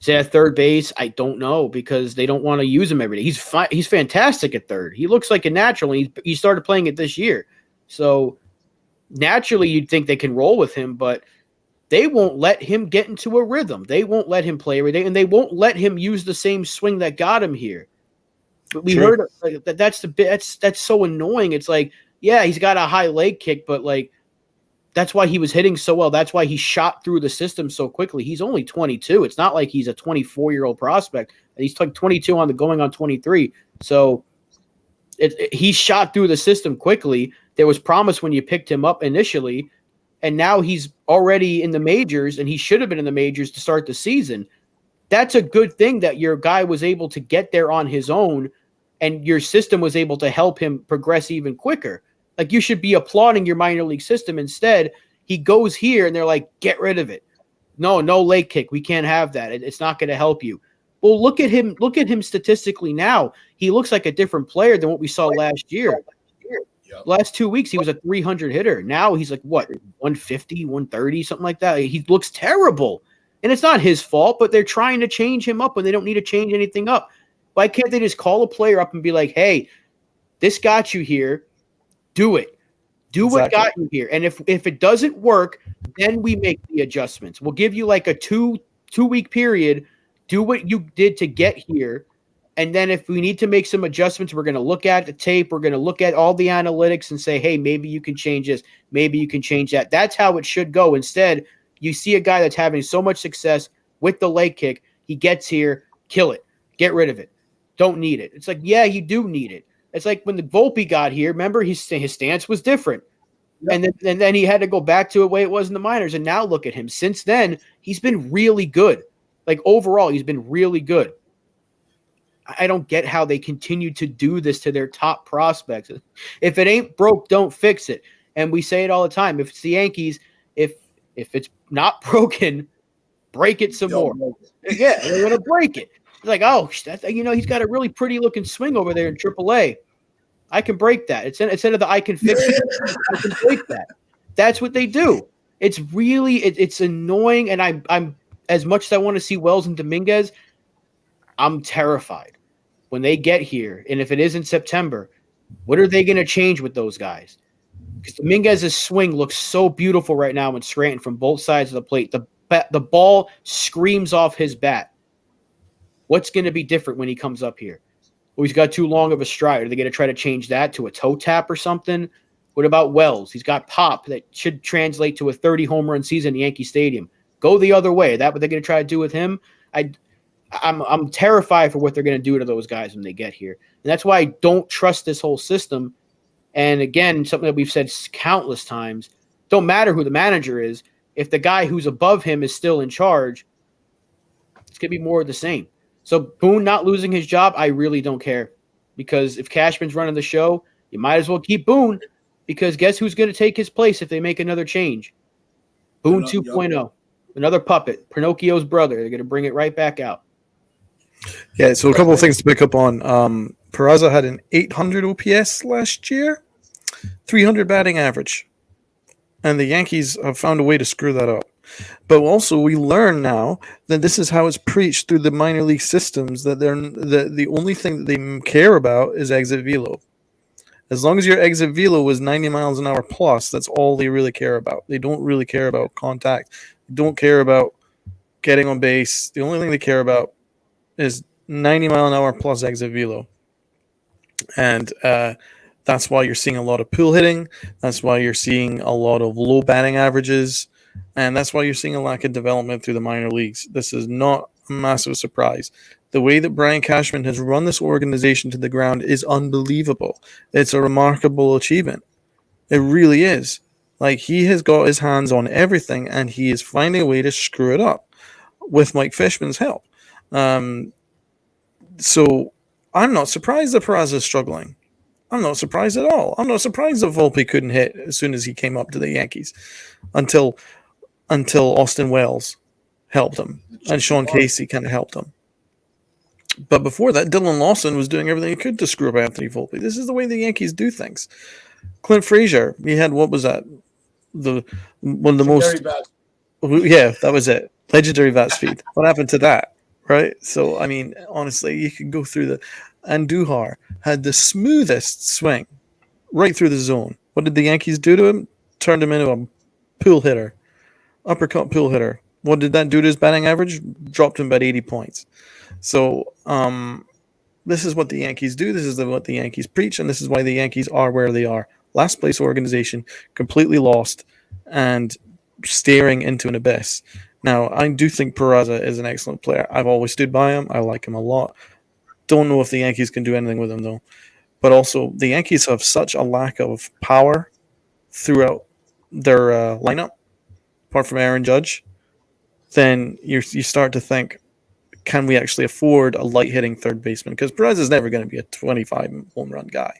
Is he at third base? I don't know because they don't want to use him every day. He's fantastic at third. He looks like a natural. He started playing it this year. So naturally you'd think they can roll with him, but they won't let him get into a rhythm. They won't let him play every day, and they won't let him use the same swing that got him here. But we heard that's so annoying. It's like, yeah, he's got a high leg kick, but like that's why he was hitting so well. That's why he shot through the system so quickly. He's only 22. It's not like he's a 24-year-old prospect. He's like 22 going on 23. So he shot through the system quickly. There was promise when you picked him up initially, and now he's already in the majors, and he should have been in the majors to start the season. That's a good thing that your guy was able to get there on his own, and your system was able to help him progress even quicker. Like, you should be applauding your minor league system. Instead, he goes here, and they're like, get rid of it. No leg kick. We can't have that. It's not going to help you. Well, look at him. Look at him statistically now. He looks like a different player than what we saw last year. Yep. Last 2 weeks, he was a 300 hitter. Now he's like, what, 150, 130, something like that. He looks terrible. And it's not his fault, but they're trying to change him up when they don't need to change anything up. Why can't they just call a player up and be like, hey, this got you here. Do it. Do what got you here. And if it doesn't work, then we make the adjustments. We'll give you like a two-week period. Do what you did to get here. And then if we need to make some adjustments, we're going to look at the tape. We're going to look at all the analytics and say, hey, maybe you can change this. Maybe you can change that. That's how it should go. Instead, you see a guy that's having so much success with the leg kick. He gets here, kill it, get rid of it. Don't need it. It's like, yeah, you do need it. It's like when the Volpe got here, remember his stance was different. Yep. And then he had to go back to the way it was in the minors. And now look at him. Since then, he's been really good. Like overall, he's been really good. I don't get how they continue to do this to their top prospects. If it ain't broke, don't fix it. And we say it all the time. If it's the Yankees, if it's not broken, break it some more. Yeah, they're going to break it. It's like, oh, he's got a really pretty looking swing over there in AAA. I can break that. Instead of the I can fix it, I can break that. That's what they do. It's really it's annoying. And I'm as much as I want to see Wells and Dominguez, I'm terrified when they get here. And if it is in September, what are they going to change with those guys? Because Dominguez's swing looks so beautiful right now in Scranton from both sides of the plate. The ball screams off his bat. What's going to be different when he comes up here? Well, he's got too long of a stride. Are they going to try to change that to a toe tap or something? What about Wells? He's got pop that should translate to a 30 home run season in Yankee Stadium. Go the other way. Is that what they're going to try to do with him? I'm terrified for what they're going to do to those guys when they get here. And that's why I don't trust this whole system. And again, something that we've said countless times, don't matter who the manager is. If the guy who's above him is still in charge, it's going to be more of the same. So Boone not losing his job, I really don't care. Because if Cashman's running the show, you might as well keep Boone. Because guess who's going to take his place if they make another change? Boone 2.0. Another puppet. Pinocchio's brother. They're going to bring it right back out. Yeah, so a couple of things to pick up on. Peraza had an 800 OPS last year, 300 batting average. And the Yankees have found a way to screw that up. But also, we learn now that this is how it's preached through the minor league systems, that the only thing that they care about is exit velo. As long as your exit velo is 90 miles an hour plus, that's all they really care about. They don't really care about contact. They don't care about getting on base. The only thing they care about is 90 mile an hour plus exit velo. And That's why you're seeing a lot of pull hitting. That's why you're seeing a lot of low batting averages. And that's why you're seeing a lack of development through the minor leagues. This is not a massive surprise. The way that Brian Cashman has run this organization to the ground is unbelievable. It's a remarkable achievement. It really is. Like, he has got his hands on everything, and he is finding a way to screw it up with Mike Fishman's help. So I'm not surprised that Peraza is struggling. I'm not surprised at all. I'm not surprised that Volpe couldn't hit as soon as he came up to the Yankees until Austin Wells helped him and Sean Casey kind of helped him. But before that, Dylan Lawson was doing everything he could to screw up Anthony Volpe. This is the way the Yankees do things. Clint Frazier, he had, what was that? One of the most... Yeah, that was it. Legendary bat speed. What happened to that? Right? So, I mean, honestly, you could go through the... Andujar had the smoothest swing right through the zone. What did the Yankees do to him? Turned him into a pool hitter. Uppercut pool hitter. What did that do to his batting average? Dropped him about 80 points. So, this is what the Yankees do. This is what the Yankees preach, and this is why the Yankees are where they are. Last place organization, completely lost, and staring into an abyss. Now, I do think Peraza is an excellent player. I've always stood by him. I like him a lot. Don't know if the Yankees can do anything with him, though. But also, the Yankees have such a lack of power throughout their lineup, apart from Aaron Judge, then you start to think, can we actually afford a light-hitting third baseman? Because Perez is never going to be a 25 home run guy,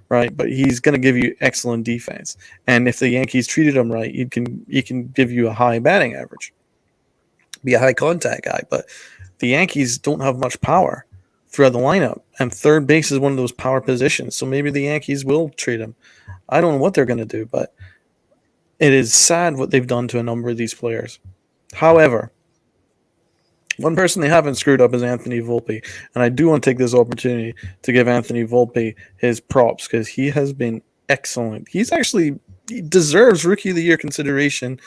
right? But he's going to give you excellent defense. And if the Yankees treated him right, he can give you a high batting average, be a high contact guy. But the Yankees don't have much power throughout the lineup, and third base is one of those power positions. So maybe the Yankees will trade him. I don't know what they're going to do, but it is sad what they've done to a number of these players. However, one person they haven't screwed up is Anthony Volpe, and I do want to take this opportunity to give Anthony Volpe his props because he has been excellent. He deserves Rookie of the Year consideration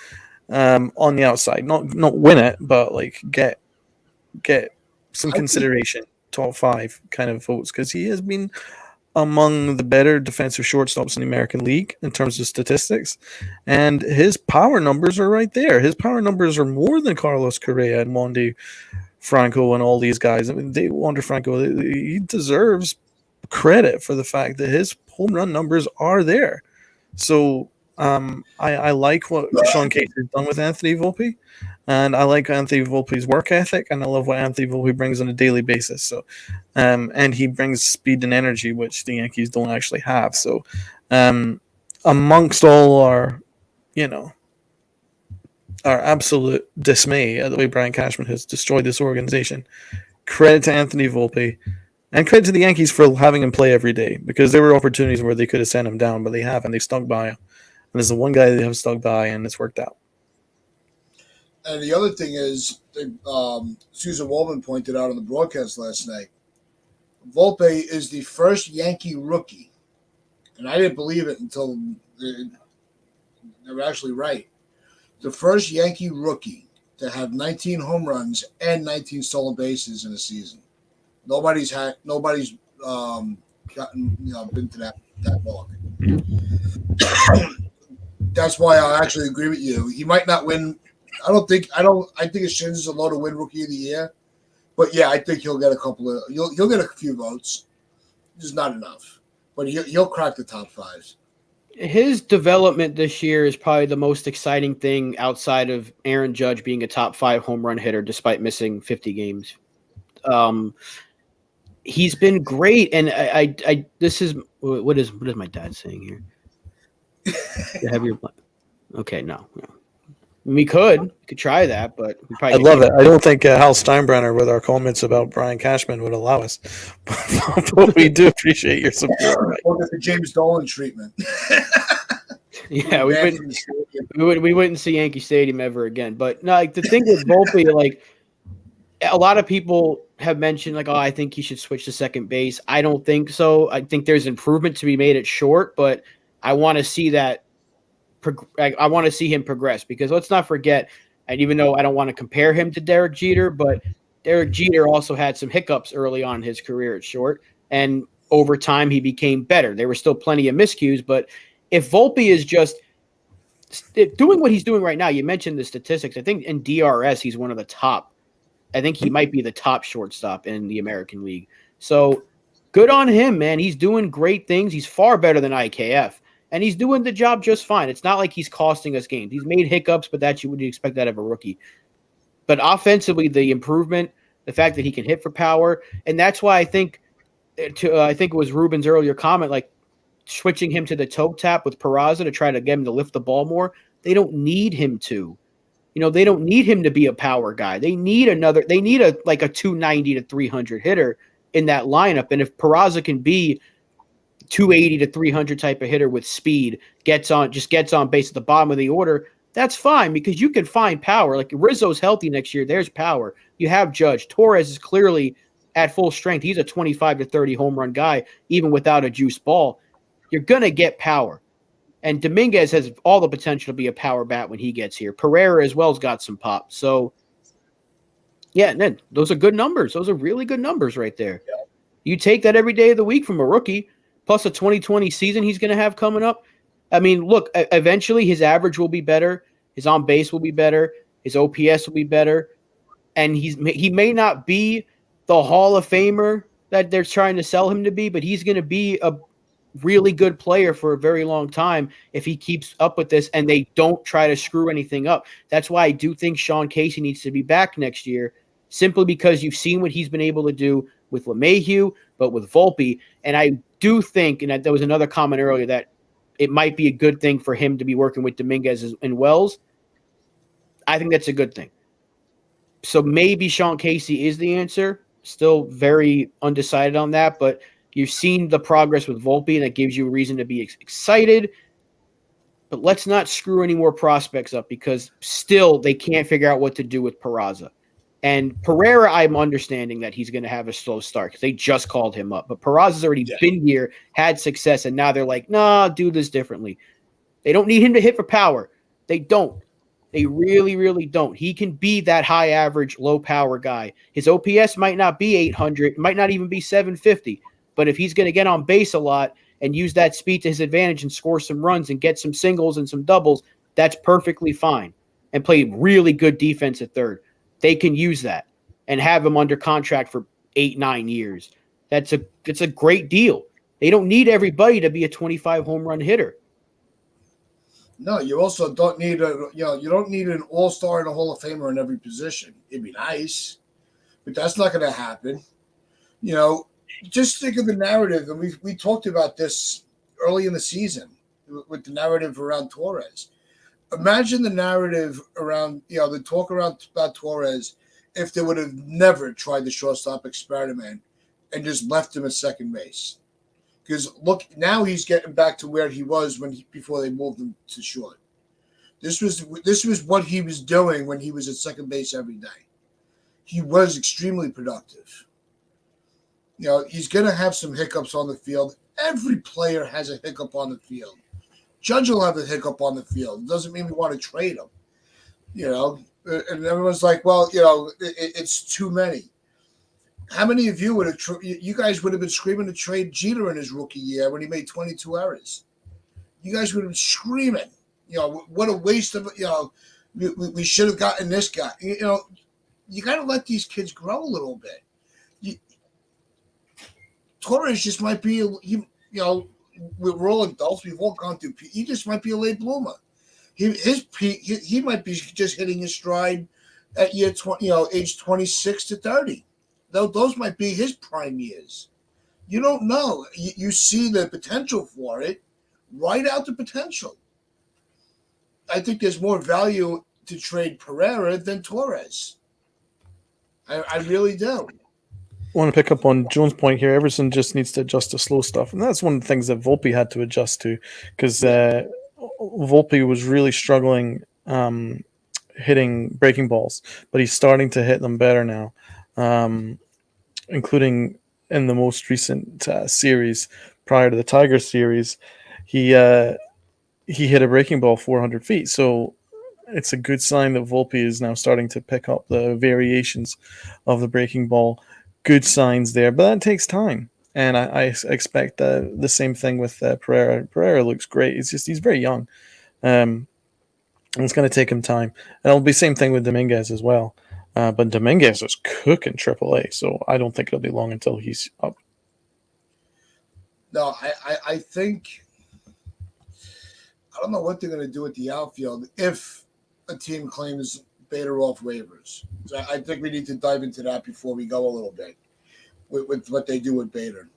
on the outside. Not win it, but like get some consideration. Top 5 kind of votes because he has been among the better defensive shortstops in the American League in terms of statistics, and his power numbers are right there. His power numbers are more than Carlos Correa and Wandy Franco and all these guys. I mean, Wander Franco, he deserves credit for the fact that his home run numbers are there. So I like what Sean Casey has done with Anthony Volpe. And I like Anthony Volpe's work ethic, and I love what Anthony Volpe brings on a daily basis. So, and he brings speed and energy, which the Yankees don't actually have. So, amongst all our absolute dismay at the way Brian Cashman has destroyed this organization, credit to Anthony Volpe, and credit to the Yankees for having him play every day, because there were opportunities where they could have sent him down, but they haven't. They stuck by him. And there's the one guy they have stuck by, and it's worked out. And the other thing is, Susan Waldman pointed out on the broadcast last night, Volpe is the first Yankee rookie, and I didn't believe it until they were actually right. The first Yankee rookie to have 19 home runs and 19 stolen bases in a season. Nobody's gotten been to that mark. That's why I actually agree with you. He might not win. I think Shins is a low to win Rookie of the Year, but yeah, I think he'll get he'll get a few votes. Just not enough, but he'll crack the top 5. His development this year is probably the most exciting thing outside of Aaron Judge being a top 5 home run hitter despite missing 50 games. He's been great, and I this is what is my dad saying here? Have your okay, no. We could try that, but we probably I'd love it. I don't think Hal Steinbrenner with our comments about Brian Cashman would allow us, but we do appreciate your support. Or the James Dolan treatment. Yeah, we wouldn't see Yankee Stadium ever again. But no, like the thing with Volpe, like a lot of people have mentioned, like, oh, I think he should switch to second base. I don't think so. I think there's improvement to be made at short, but I want to see that. I want to see him progress, because let's not forget, and even though I don't want to compare him to Derek Jeter, but Derek Jeter also had some hiccups early on in his career at short, and over time he became better. There were still plenty of miscues, but if Volpe is just doing what he's doing right now, you mentioned the statistics. I think in DRS, he's one of the top. I think he might be the top shortstop in the American League. So good on him, man. He's doing great things. He's far better than IKF, and he's doing the job just fine. It's not like he's costing us games. He's made hiccups, but that you would expect that of a rookie. But offensively, the improvement, the fact that he can hit for power, and that's why I think I think it was Ruben's earlier comment, like switching him to the toe tap with Peraza to try to get him to lift the ball more. They don't need him to. They don't need him to be a power guy. They need a 290 to 300 hitter in that lineup. And if Peraza can be 280 to 300 type of hitter with speed, gets on base at the bottom of the order, that's fine because you can find power. Like Rizzo's healthy next year, there's power. You have Judge. Torres is clearly at full strength. He's a 25 to 30 home run guy, even without a juice ball. You're going to get power. And Dominguez has all the potential to be a power bat when he gets here. Pereira as well has got some pop. So, yeah, and then those are good numbers. Those are really good numbers right there. Yeah. You take that every day of the week from a rookie, plus a 2020 season he's going to have coming up. I mean, look, eventually his average will be better. His on base will be better. His OPS will be better. And he may not be the Hall of Famer that they're trying to sell him to be, but he's going to be a really good player for a very long time if he keeps up with this and they don't try to screw anything up. That's why I do think Sean Casey needs to be back next year, simply because you've seen what he's been able to do with LeMahieu, but with Volpe. And I do think, and there was another comment earlier, that it might be a good thing for him to be working with Dominguez and Wells. I think that's a good thing. So maybe Sean Casey is the answer. Still very undecided on that, but you've seen the progress with Volpe, and that gives you a reason to be excited. But let's not screw any more prospects up because still they can't figure out what to do with Peraza. And Pereira, I'm understanding that he's going to have a slow start because they just called him up. But Peraza's already been here, had success, and now they're like, nah, do this differently. They don't need him to hit for power. They don't. They really, really don't. He can be that high average, low power guy. His OPS might not be 800, might not even be 750. But if he's going to get on base a lot and use that speed to his advantage and score some runs and get some singles and some doubles, that's perfectly fine. And play really good defense at third. They can use that and have him under contract for 8-9 years. It's a great deal. They don't need everybody to be a 25 home run hitter. No, you also don't need you don't need an all-star and a Hall of Famer in every position. It'd be nice, but that's not going to happen. Just think of the narrative, and we talked about this early in the season with the narrative around Torres. Imagine the narrative around, the talk about Torres if they would have never tried the shortstop experiment and just left him at second base. Because look, now he's getting back to where he was before they moved him to short. This was what he was doing when he was at second base every day. He was extremely productive. He's going to have some hiccups on the field. Every player has a hiccup on the field. Judge will have a hiccup on the field. It doesn't mean we want to trade him. And everyone's like, well, it's too many. How many of you you guys would have been screaming to trade Jeter in his rookie year when he made 22 errors? You guys would have been screaming, what a waste of, we should have gotten this guy. You got to let these kids grow a little bit. Torres just might be, we're all adults. We've all gone through. He just might be a late bloomer. He might be just hitting his stride at year 20, age 26 to 30. Those might be his prime years. You don't know. You see the potential for it. Write out the potential. I think there's more value to trade Pereira than Torres. I really do. I want to pick up on Jones' point here. Everson just needs to adjust to slow stuff. And that's one of the things that Volpe had to adjust to because Volpe was really struggling hitting breaking balls, but he's starting to hit them better now, including in the most recent series prior to the Tigers series. He hit a breaking ball 400 feet. So it's a good sign that Volpe is now starting to pick up the variations of the breaking ball. Good signs there, but that takes time. And I expect the same thing with Pereira. Pereira looks great. It's just he's very young. And it's going to take him time. And it'll be the same thing with Dominguez as well. But Dominguez is cooking AAA, so I don't think it'll be long until he's up. No, I think I don't know what they're going to do with the outfield if a team claims Bader off waivers. So I think we need to dive into that before we go a little bit with what they do with Bader.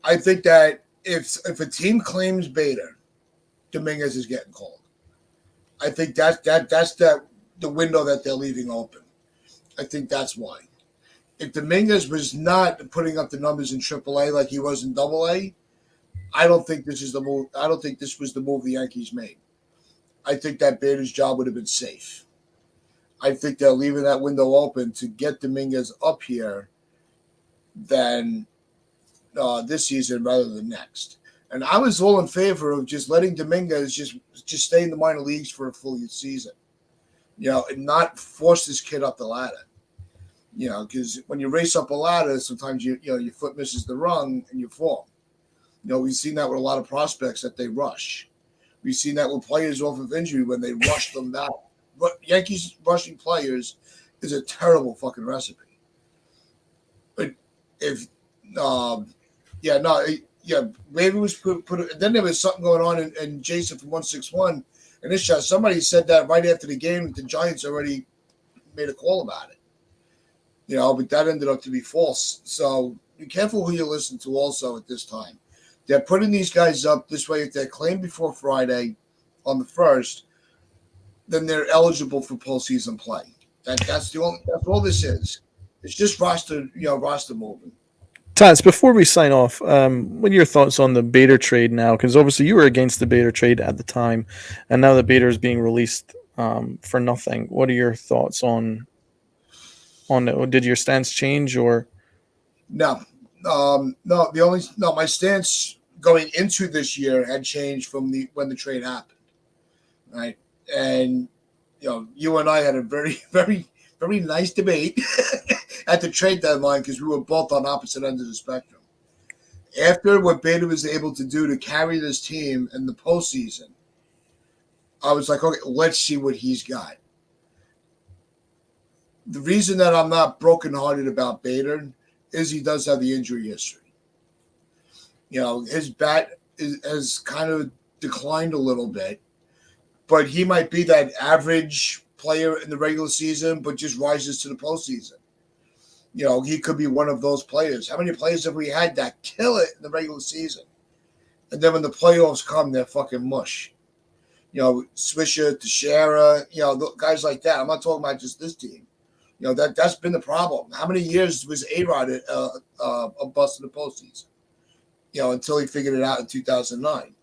I think that if a team claims Bader, Dominguez is getting called. I think that's the window that they're leaving open. I think that's why. If Dominguez was not putting up the numbers in AAA like he was in AA, I don't think this is the move. I don't think this was the move the Yankees made. I think that Bader's job would have been safe. I think they're leaving that window open to get Dominguez up here than this season rather than next. And I was all in favor of just letting Dominguez just stay in the minor leagues for a full season, and not force this kid up the ladder. Because when you race up a ladder, sometimes your foot misses the rung and you fall. We've seen that with a lot of prospects that they rush. We've seen that with players off of injury when they rush them down. But Yankees rushing players is a terrible fucking recipe. But if, maybe it was put. Then there was something going on in Jason from 161 in this shot. Somebody said that right after the game that the Giants already made a call about it. But that ended up to be false. So be careful who you listen to also at this time. They're putting these guys up this way. If they're claimed before Friday on the 1st, then they're eligible for postseason play. That's all this is. It's just roster moving. Tats, before we sign off, what are your thoughts on the Bader trade now? Because obviously you were against the Bader trade at the time, and now the Bader is being released for nothing. What are your thoughts on it? Did your stance change or? No. My stance going into this year had changed from when the trade happened, right? And you and I had a very, very, very nice debate at the trade deadline because we were both on opposite ends of the spectrum. After what Bader was able to do to carry this team in the postseason, I was like, okay, let's see what he's got. The reason that I'm not brokenhearted about Bader is he does have the injury history. His bat has kind of declined a little bit, but he might be that average player in the regular season, but just rises to the postseason. He could be one of those players. How many players have we had that kill it in the regular season? And then when the playoffs come, they're fucking mush. Swisher, Teixeira, guys like that. I'm not talking about just this team. That's been the problem. How many years was A-Rod a bust in the postseason? Until he figured it out in 2009.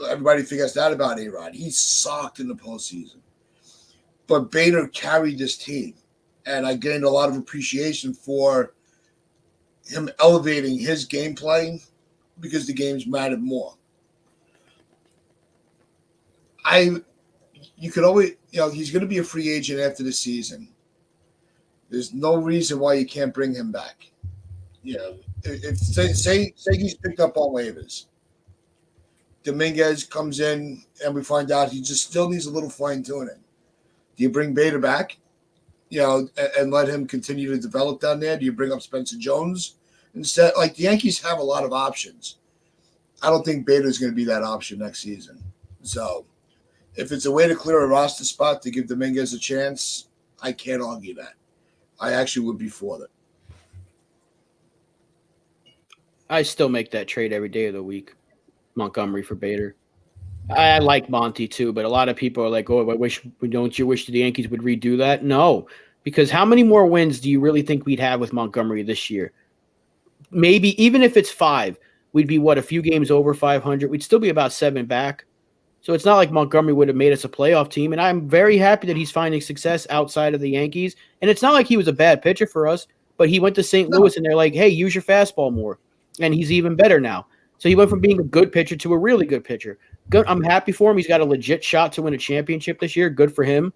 Everybody figures that about A-Rod. He sucked in the postseason. But Bader carried this team. And I gained a lot of appreciation for him elevating his gameplay because the games mattered more. You could always, he's going to be a free agent after the season. There's no reason why you can't bring him back. If say he's picked up on waivers, Dominguez comes in and we find out he just still needs a little fine tuning. Do you bring Bader back, and let him continue to develop down there? Do you bring up Spencer Jones instead? Like the Yankees have a lot of options. I don't think Bader is going to be that option next season. So if it's a way to clear a roster spot to give Dominguez a chance, I can't argue that. I actually would be for that. I still make that trade every day of the week. Montgomery for Bader. I like Monty too, but a lot of people are like, "Oh, don't you wish the Yankees would redo that?" No, because how many more wins do you really think we'd have with Montgomery this year? Maybe even if it's 5, we'd be a few games over 500. We'd still be about 7 back. So it's not like Montgomery would have made us a playoff team, and I'm very happy that he's finding success outside of the Yankees. And it's not like he was a bad pitcher for us, but he went to St. Louis, and they're like, "Hey, use your fastball more," and he's even better now. So he went from being a good pitcher to a really good pitcher. Good. I'm happy for him. He's got a legit shot to win a championship this year. Good for him.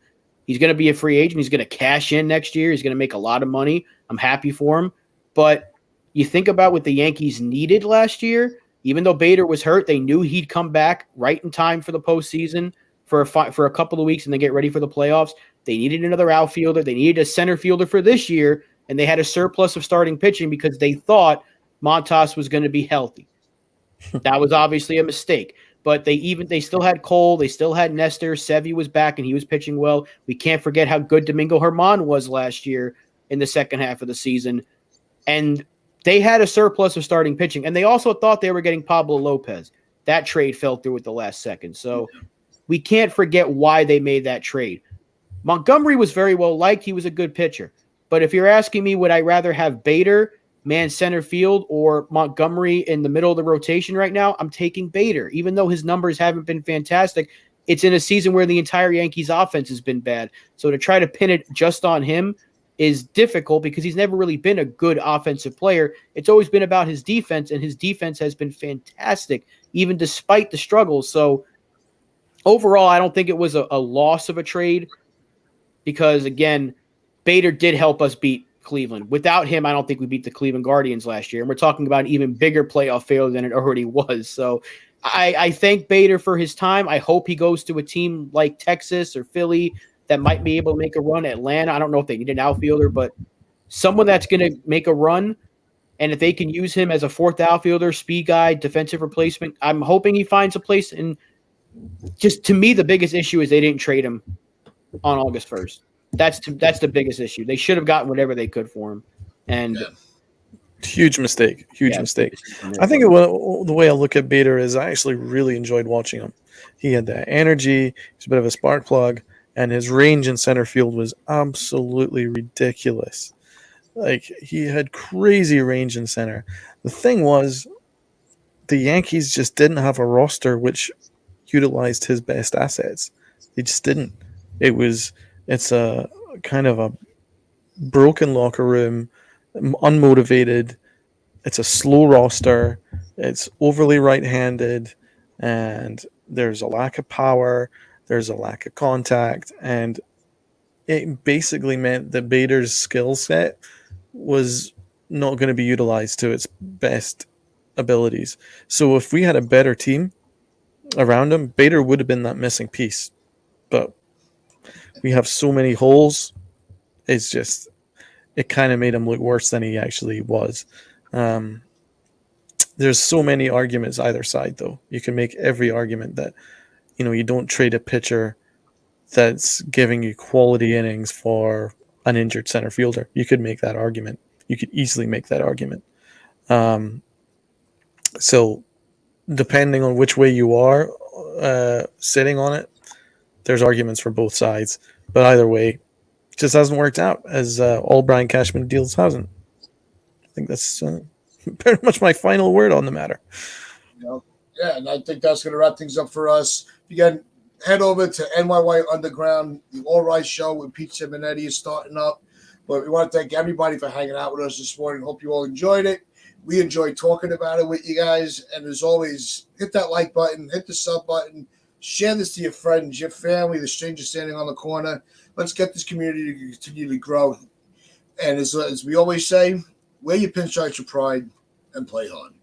He's going to be a free agent. He's going to cash in next year. He's going to make a lot of money. I'm happy for him. But you think about what the Yankees needed last year. Even though Bader was hurt, they knew he'd come back right in time for the postseason for a couple of weeks and then get ready for the playoffs. They needed another outfielder. They needed a center fielder for this year, and they had a surplus of starting pitching because they thought Montas was going to be healthy. That was obviously a mistake. But they still had Cole, they still had Nestor. Sevy was back and he was pitching well. We can't forget how good Domingo Germán was last year in the second half of the season. And they had a surplus of starting pitching. And they also thought they were getting Pablo Lopez. That trade fell through at the last second. So we can't forget why they made that trade. Montgomery was very well liked. He was a good pitcher. But if you're asking me, would I rather have Bader man center field or Montgomery in the middle of the rotation right now, I'm taking Bader. Even though his numbers haven't been fantastic, it's in a season where the entire Yankees offense has been bad. So to try to pin it just on him is difficult because he's never really been a good offensive player. It's always been about his defense, and his defense has been fantastic, even despite the struggles. So overall, I don't think it was a loss of a trade because, again, Bader did help us beat Cleveland. Without him, I don't think we beat the Cleveland Guardians last year. And we're talking about an even bigger playoff failure than it already was. So I thank Bader for his time. I hope he goes to a team like Texas or Philly that might be able to make a run. Atlanta, I don't know if they need an outfielder, but someone that's going to make a run. And if they can use him as a fourth outfielder, speed guy, defensive replacement, I'm hoping he finds a place. And just to me, the biggest issue is they didn't trade him on August 1st. That's the biggest issue. They should have gotten whatever they could for him. And huge mistake. Mistake. I think the way I look at Bader is I actually really enjoyed watching him. He had that energy. He's a bit of a spark plug, and his range in center field was absolutely ridiculous. Like, he had crazy range in center. The thing was, the Yankees just didn't have a roster which utilized his best assets. They just didn't. It's a kind of a broken locker room, unmotivated. It's a slow roster. It's overly right-handed, and there's a lack of power. There's a lack of contact, and it basically meant that Bader's skill set was not going to be utilized to its best abilities. So if we had a better team around him, Bader would have been that missing piece. But we have so many holes. It kind of made him look worse than he actually was. There's so many arguments either side, though. You can make every argument that, you don't trade a pitcher that's giving you quality innings for an injured center fielder. You could make that argument. You could easily make that argument. So depending on which way you are sitting on it, there's arguments for both sides. But either way, it just hasn't worked out, as all Brian Cashman deals hasn't. I think that's pretty much my final word on the matter. Yeah, and I think that's going to wrap things up for us. Again, head over to NYY Underground. The All Rise Show with Pete Simonetti is starting up. But we want to thank everybody for hanging out with us this morning. Hope you all enjoyed it. We enjoyed talking about it with you guys. And as always, hit that like button, hit the sub button, share this to your friends, your family, the stranger standing on the corner. Let's get this community to continue to grow. And as we always say, wear your pinstripes with pride and play hard.